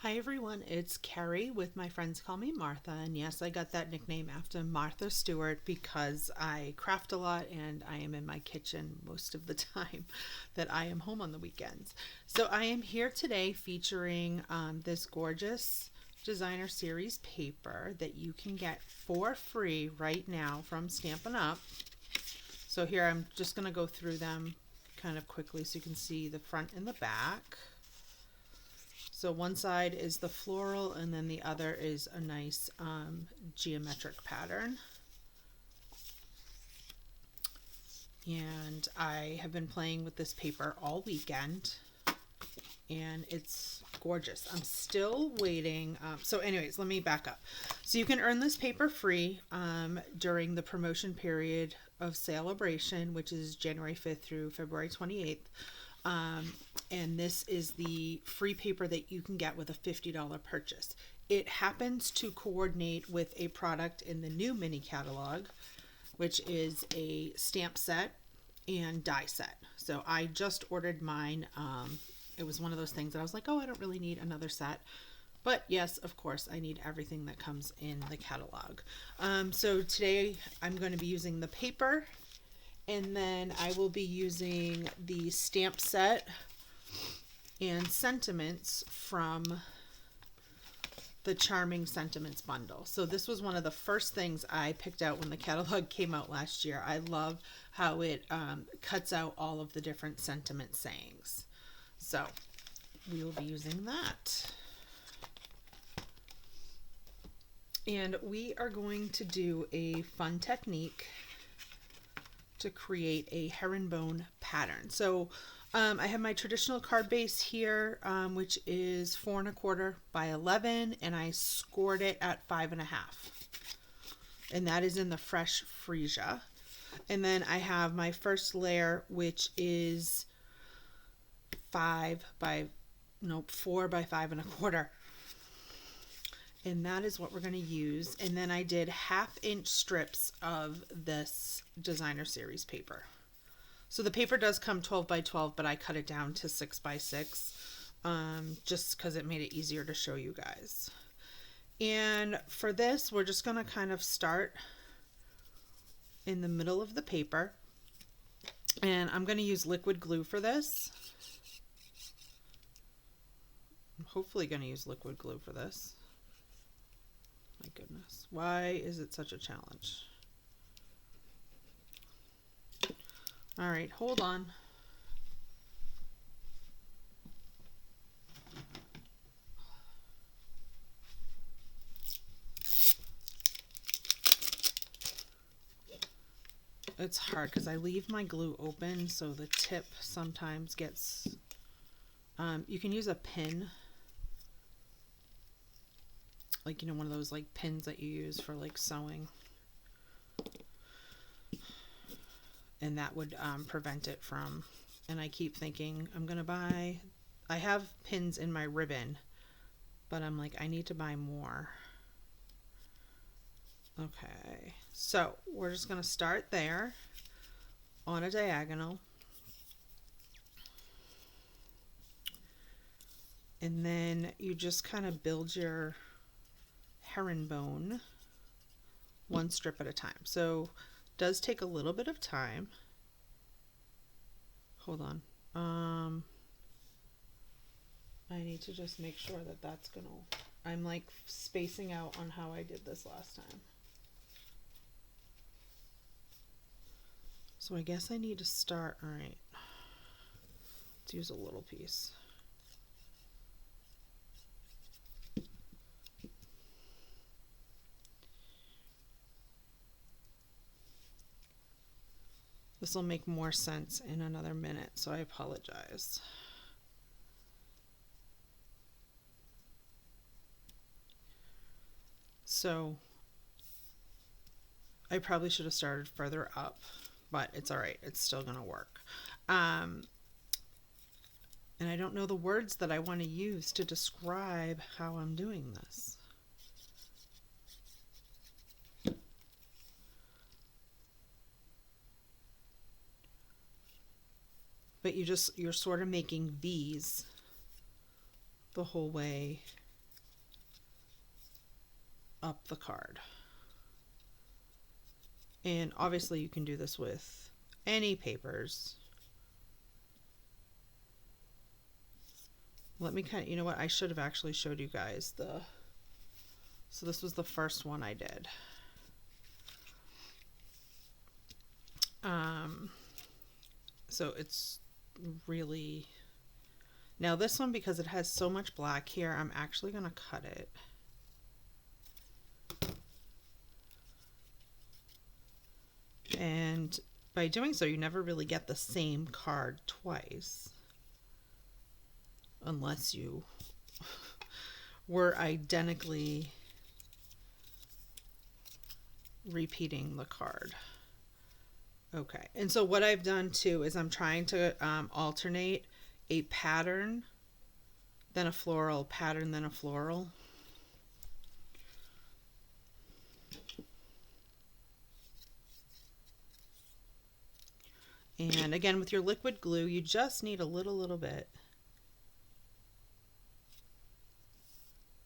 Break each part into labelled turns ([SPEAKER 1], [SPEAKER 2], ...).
[SPEAKER 1] Hi everyone, it's Carrie with My Friends Call Me Martha. And yes, I got that nickname after Martha Stewart because I craft a lot and I am in my kitchen most of the time that I am home on the weekends. So I am here today featuring this gorgeous designer series paper that you can get for free right now from Stampin' Up. So here I'm just going to go through them kind of quickly so you can see the front and the back. So one side is the floral and then the other is a nice geometric pattern. And I have been playing with this paper all weekend and it's gorgeous. I'm still waiting. So anyways, let me back up. So you can earn this paper free during the promotion period of Celebration, which is January 5th through February 28th. And this is the free paper that you can get with a $50 purchase. It happens to coordinate with a product in the new mini catalog, which is a stamp set and die set. So I just ordered mine. It was one of those things that I was like, oh, I don't really need another set. But yes, of course, I need everything that comes in the catalog. So today I'm going to be using the paper, and then I will be using the stamp set and sentiments from the Charming Sentiments bundle. So this was one of the first things I picked out when the catalog came out last year. I love how it cuts out all of the different sentiment sayings. So we will be using that. And we are going to do a fun technique to create a herringbone pattern. So I have my traditional card base here, which is 4 1/4 by 11, and I scored it at 5 1/2. And that is in the fresh freesia. And then I have my first layer, which is 4 by 5 1/4. And that is what we're going to use. And then I did 1/2 inch strips of this designer series paper. So the paper does come 12 by 12, but I cut it down to 6 by 6 just because it made it easier to show you guys. And for this, we're just going to kind of start in the middle of the paper. And I'm going to use liquid glue for this. I'm hopefully going to use liquid glue for this. My goodness, why is it such a challenge? All right, hold on. It's hard because I leave my glue open, so the tip sometimes gets, you can use a pin, like, you know, one of those like pins that you use for like sewing, and that would prevent it from, and I keep thinking I'm gonna buy, I have pins in my ribbon, but I'm like, I need to buy more. Okay, so we're just gonna start there on a diagonal, and then you just kind of build your herringbone one strip at a time. So it does take a little bit of time. Hold on. I need to just make sure that that's gonna, I'm like spacing out on how I did this last time. So I guess I need to start, all right, let's use a little piece. This will make more sense in another minute, so I apologize. So I probably should have started further up, but it's all right. It's still going to work. And I don't know the words that I want to use to describe how I'm doing this. But you're sort of making V's the whole way up the card. And obviously you can do this with any papers. Let me you know what, I should have actually showed you guys so this was the first one I did. So it's really, now this one, because it has so much black here, I'm actually going to cut it. And by doing so, you never really get the same card twice. Unless you were identically repeating the card. Okay, and so what I've done too is I'm trying to alternate a pattern, then a floral, pattern, then a floral. And again, with your liquid glue, you just need a little bit.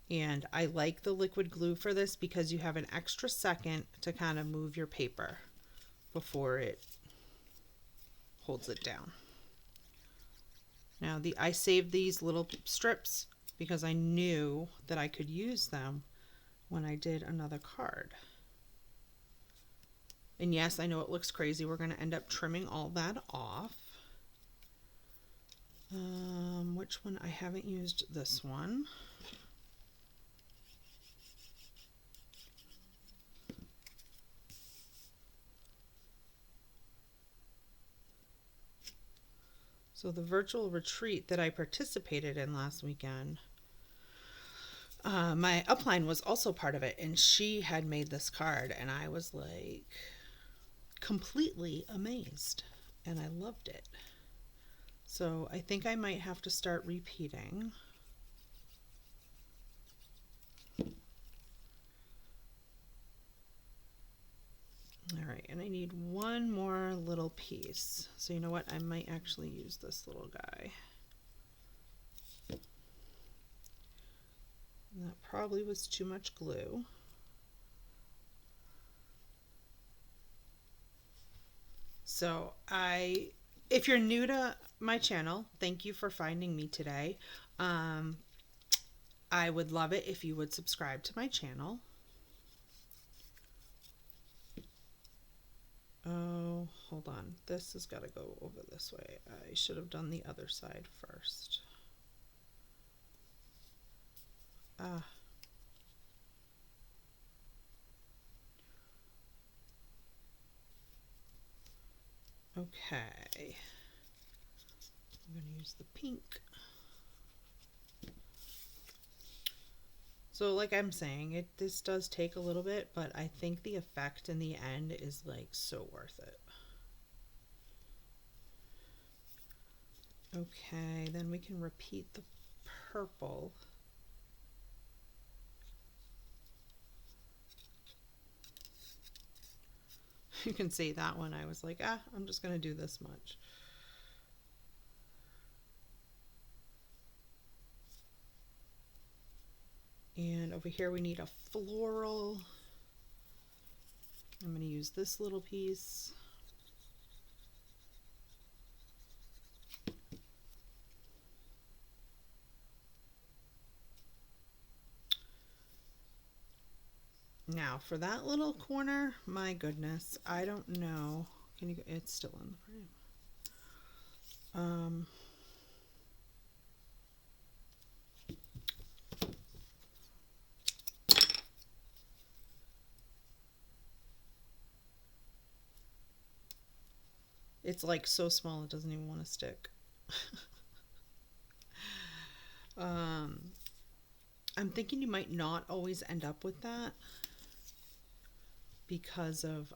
[SPEAKER 1] And I like the liquid glue for this because you have an extra second to kind of move your paper before it holds it down. Now I saved these little strips because I knew that I could use them when I did another card. And yes, I know it looks crazy. We're going to end up trimming all that off. Which one? I haven't used this one. So the virtual retreat that I participated in last weekend, my upline was also part of it, and she had made this card, and I was like completely amazed, and I loved it. So I think I might have to start repeating. All right, and I need one more little piece. So you know what? I might actually use this little guy. And that probably was too much glue. So if you're new to my channel, thank you for finding me today. I would love it if you would subscribe to my channel. Oh, hold on. This has got to go over this way. I should have done the other side first. Okay. I'm going to use the pink. So like I'm saying, this does take a little bit, but I think the effect in the end is like so worth it. Okay, then we can repeat the purple. You can see that one, I was like, I'm just going to do this much. And over here we need a floral. I'm going to use this little piece. Now for that little corner, my goodness, I don't know. Can you? It's still in the frame. It's like so small it doesn't even want to stick. I'm thinking you might not always end up with that because of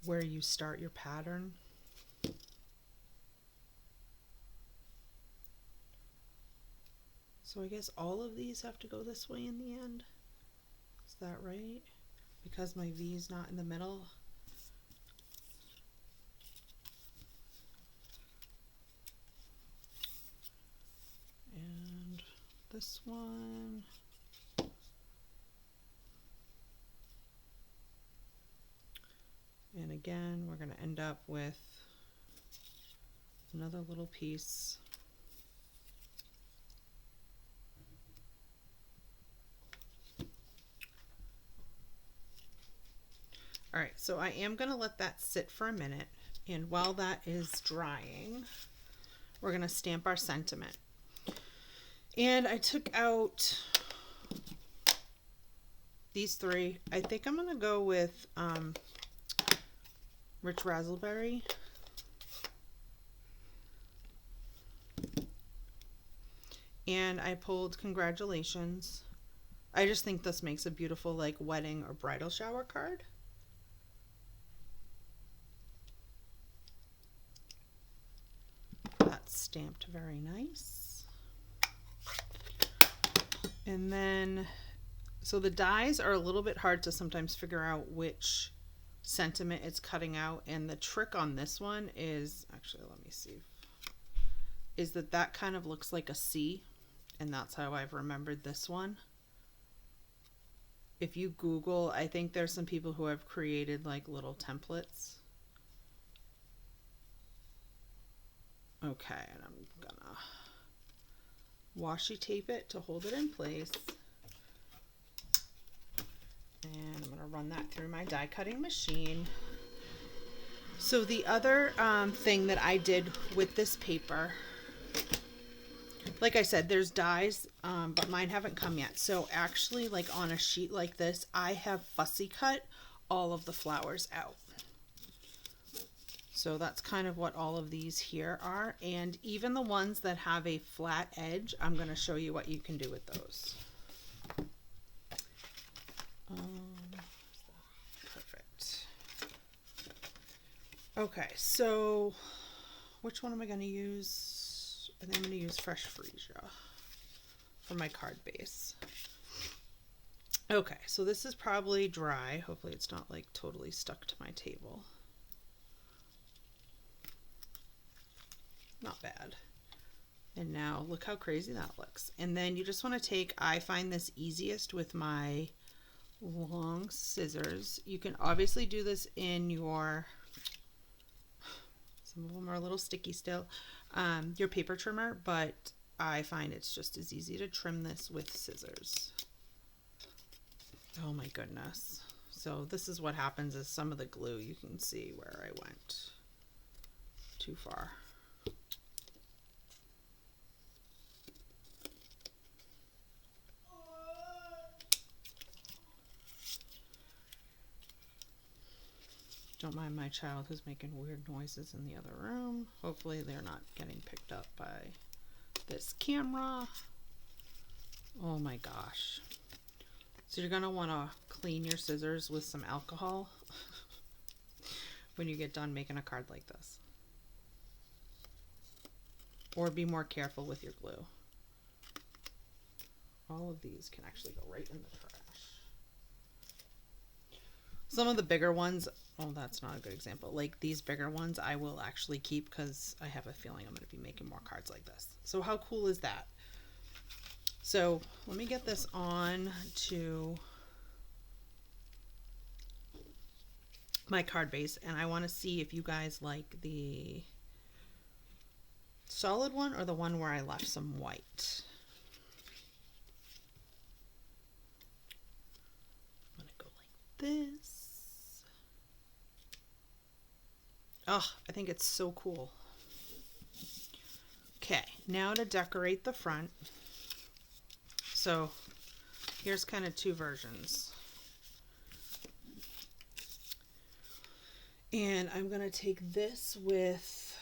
[SPEAKER 1] where you start your pattern. So I guess all of these have to go this way in the end. Is that right? Because my V is not in the middle. And this one. again, we're going to end up with another little piece. All right, so I am going to let that sit for a minute. And while that is drying, we're going to stamp our sentiment. And I took out these three. I think I'm going to go with Rich Raspberry. And I pulled Congratulations. I just think this makes a beautiful like wedding or bridal shower card. That's stamped very nice. And then, so the dies are a little bit hard to sometimes figure out which sentiment it's cutting out. And the trick on this one is, actually, let me see, is that kind of looks like a C. And that's how I've remembered this one. If you Google, I think there's some people who have created like little templates. Okay, and I'm gonna washi tape it to hold it in place. And I'm gonna run that through my die cutting machine. So the other thing that I did with this paper, like I said, there's dies, but mine haven't come yet. So actually, like on a sheet like this, I have fussy cut all of the flowers out. So that's kind of what all of these here are. And even the ones that have a flat edge, I'm going to show you what you can do with those. Perfect. Okay, so which one am I going to use? I think I'm going to use Fresh Freesia for my card base. Okay, so this is probably dry. Hopefully it's not like totally stuck to my table. Not bad. And now look how crazy that looks. And then you just want to take, I find this easiest with my long scissors. You can obviously do this in your, some of them are a little sticky still, your paper trimmer, but I find it's just as easy to trim this with scissors. Oh my goodness. So this is what happens is some of the glue, you can see where I went too far. Don't mind my child who's making weird noises in the other room. Hopefully they're not getting picked up by this camera. Oh my gosh. So you're going to want to clean your scissors with some alcohol when you get done making a card like this. Or be more careful with your glue. All of these can actually go right in the trash. Some of the bigger ones, oh, that's not a good example. Like these bigger ones, I will actually keep because I have a feeling I'm going to be making more cards like this. So how cool is that? So let me get this on to my card base, and I want to see if you guys like the solid one or the one where I left some white. I'm going to go like this. Oh, I think it's so cool. Okay, now to decorate the front. So here's kind of two versions. And I'm going to take this with,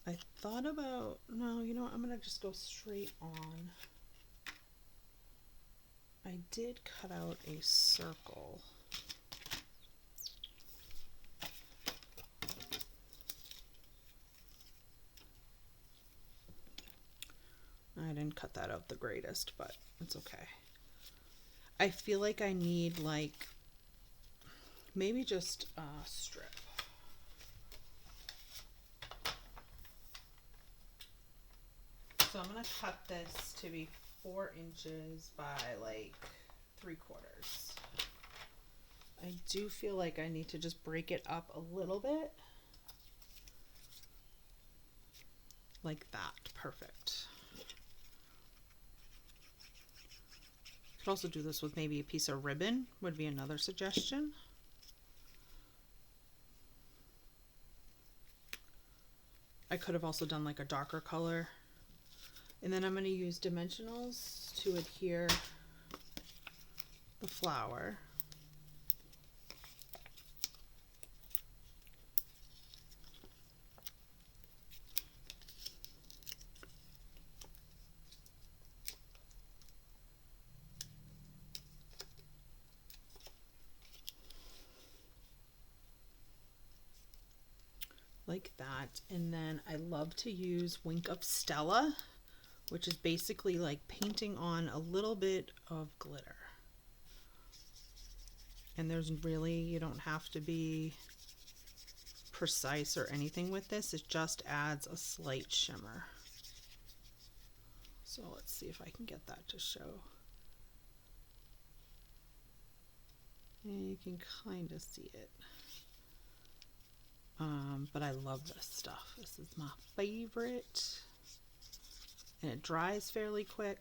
[SPEAKER 1] I thought about, no, you know what, I'm going to just go straight on. I did cut out a circle. I didn't cut that out the greatest, but it's okay. I feel like I need like maybe just a strip. So I'm going to cut this to be 4 inches by like 3/4. I do feel like I need to just break it up a little bit. Like that. Perfect. Could also do this with maybe a piece of ribbon, would be another suggestion. I could have also done like a darker color. And then I'm going to use dimensionals to adhere the flower. Like that. And then I love to use Wink of Stella, which is basically like painting on a little bit of glitter. And there's really, you don't have to be precise or anything with this. It just adds a slight shimmer. So let's see if I can get that to show. And you can kind of see it. But I love this stuff. This is my favorite. And it dries fairly quick.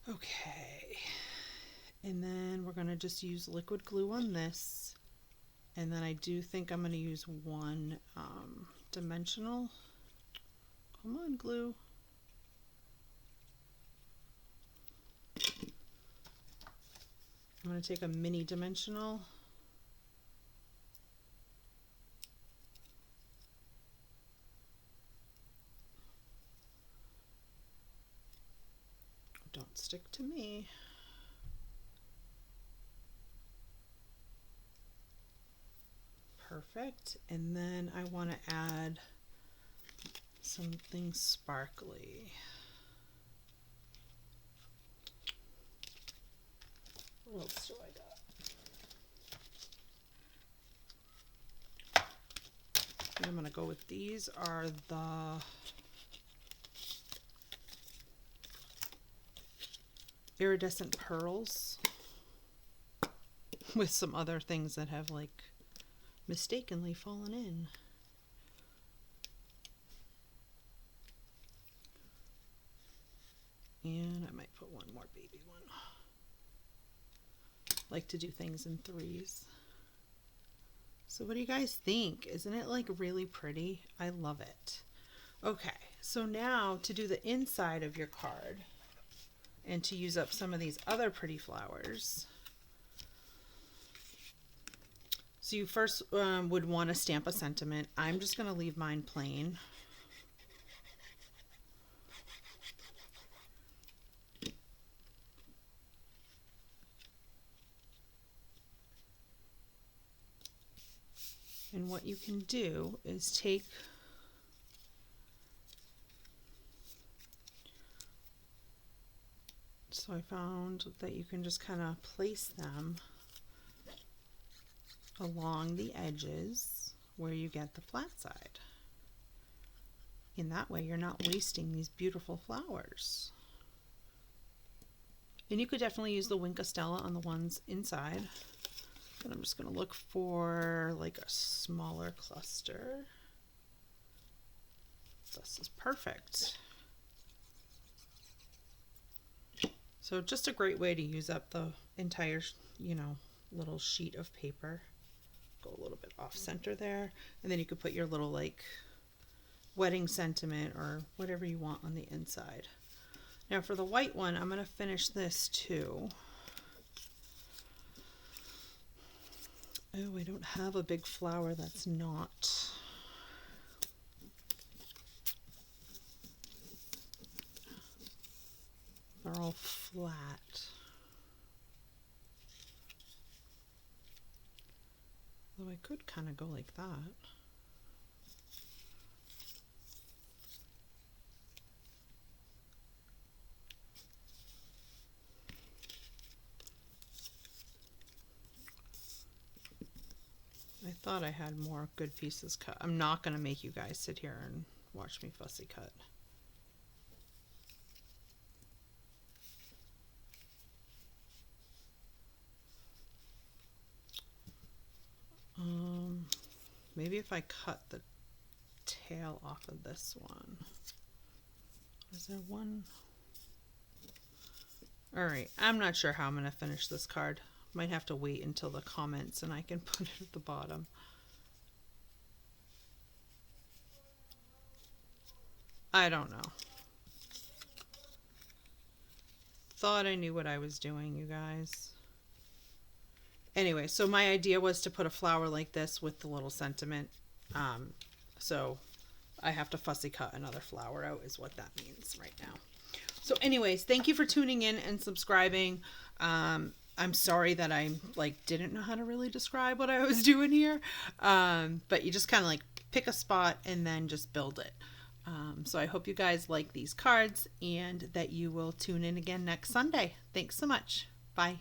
[SPEAKER 1] Okay. And then we're going to just use liquid glue on this. And then I do think I'm going to use one dimensional. Come on, glue. I'm going to take a mini dimensional. Don't stick to me. Perfect. And then I want to add something sparkly. What else do I got? I'm going to go with these are the iridescent pearls with some other things that have like mistakenly fallen in. And I might put one more baby one. Like to do things in threes. So what do you guys think? Isn't it like really pretty? I love it. Okay, so now to do the inside of your card and to use up some of these other pretty flowers. So you first would want to stamp a sentiment. I'm just going to leave mine plain. And what you can do is take so I found that you can just kind of place them along the edges where you get the flat side. In that way you're not wasting these beautiful flowers. And you could definitely use the Wink of Stella on the ones inside. And I'm just going to look for like a smaller cluster. This is perfect. So just a great way to use up the entire, little sheet of paper. Go a little bit off center there. And then you could put your little like wedding sentiment or whatever you want on the inside. Now for the white one, I'm going to finish this too. Oh, I don't have a big flower that's not. They're all flat. Though I could kind of go like that. I thought I had more good pieces cut. I'm not going to make you guys sit here and watch me fussy cut. Maybe if I cut the tail off of this one. Is there one? All right, I'm not sure how I'm going to finish this card. Might have to wait until the comments and I can put it at the bottom. I don't know. Thought I knew what I was doing, you guys. Anyway, so my idea was to put a flower like this with the little sentiment. So I have to fussy cut another flower out is what that means right now. So anyways, thank you for tuning in and subscribing. I'm sorry that I didn't know how to really describe what I was doing here. But you just kind of pick a spot and then just build it. So I hope you guys like these cards and that you will tune in again next Sunday. Thanks so much. Bye.